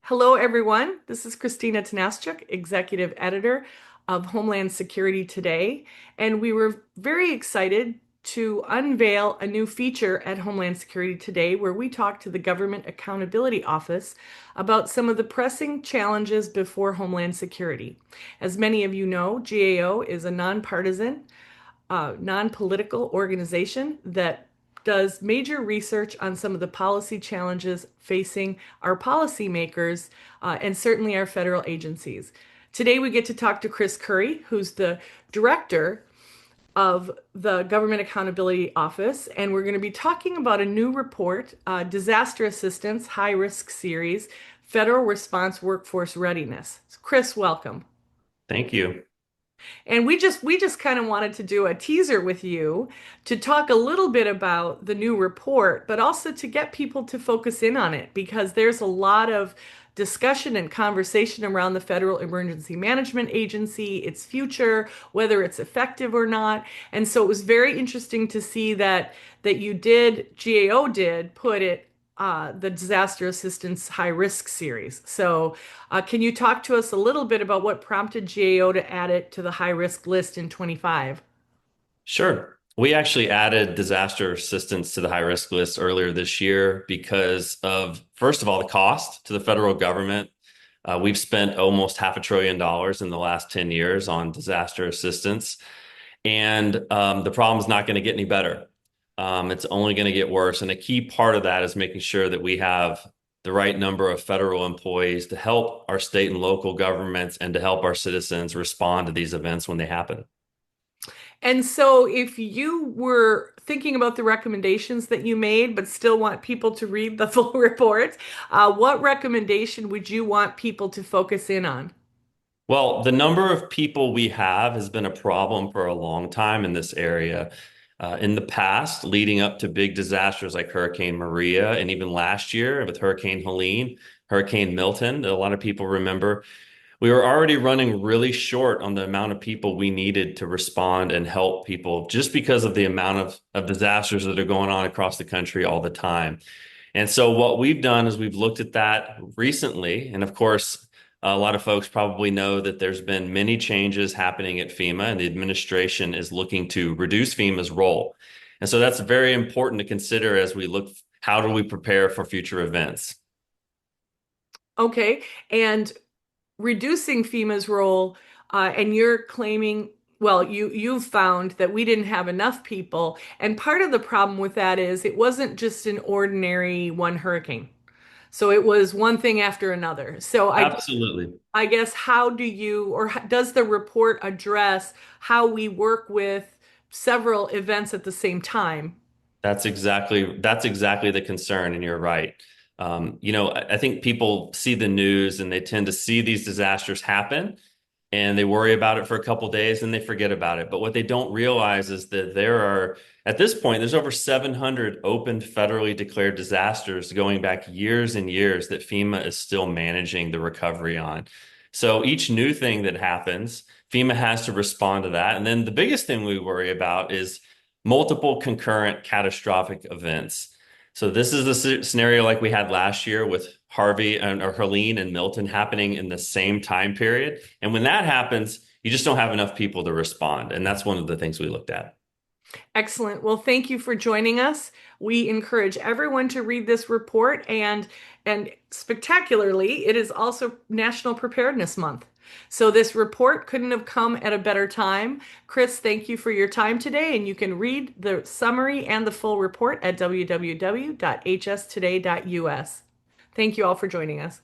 Hello, everyone. This is Kristina Tanasichuk, Executive Editor of Homeland Security Today, and we were very excited to unveil a new feature at Homeland Security Today where we talk to the Government Accountability Office about some of the pressing challenges before Homeland Security. As many of you know, GAO is a nonpartisan, non-political organization that does major research on some of the policy challenges facing our policymakers and certainly our federal agencies. Today, we get to talk to Chris Currie, who's the director of the Government Accountability Office, and we're going to be talking about a new report, Disaster Assistance High Risk Series, Federal Response Workforce Readiness. Chris, welcome. Thank you. And we just kind of wanted to do a teaser with you to talk a little bit about the new report, but also to get people to focus in on it because there's a lot of discussion and conversation around the Federal Emergency Management Agency, its future, whether it's effective or not. And so it was very interesting to see that you did, GAO did put it the Disaster Assistance High Risk Series. So, can you talk to us a little bit about what prompted GAO to add it to the high risk list in 25? Sure. We actually added disaster assistance to the high risk list earlier this year because of, first of all, the cost to the federal government. We've spent almost $500 billion in the last 10 years on disaster assistance, and the problem is not going to get any better. It's only going to get worse. And a key part of that is making sure that we have the right number of federal employees to help our state and local governments and to help our citizens respond to these events when they happen. And so, if you were thinking about the recommendations that you made, but still want people to read the full report, what recommendation would you want people to focus in on? Well, the number of people we have has been a problem for a long time in this area. In the past, leading up to big disasters like Hurricane Maria, and even last year with Hurricane Helene, Hurricane Milton, a lot of people remember, we were already running really short on the amount of people we needed to respond and help people just because of the amount of disasters that are going on across the country all the time. And so what we've done is we've looked at that recently. And of course, a lot of folks probably know that there's been many changes happening at FEMA, and the administration is looking to reduce FEMA's role. And so that's very important to consider as we look, how do we prepare for future events? Okay. And reducing FEMA's role, and you're claiming, well, you've found that we didn't have enough people, and part of the problem with that is it wasn't just an ordinary one hurricane. So it was one thing after another. So Absolutely. I guess how do you, or does the report address how we work with several events at the same time? That's exactly the concern, and you're right. I think people see the news and they tend to see these disasters happen, and they worry about it for a couple days and they forget about it. But what they don't realize is that at this point, there's over 700 open federally declared disasters going back years and years that FEMA is still managing the recovery on. So each new thing that happens, FEMA has to respond to that. And then the biggest thing we worry about is multiple concurrent catastrophic events. So this is the scenario like we had last year with Harvey or Helene and Milton happening in the same time period. And when that happens, you just don't have enough people to respond. And that's one of the things we looked at. Excellent. Well, thank you for joining us. We encourage everyone to read this report and spectacularly, it is also National Preparedness Month. So this report couldn't have come at a better time. Chris, thank you for your time today, and you can read the summary and the full report at www.hstoday.us. Thank you all for joining us.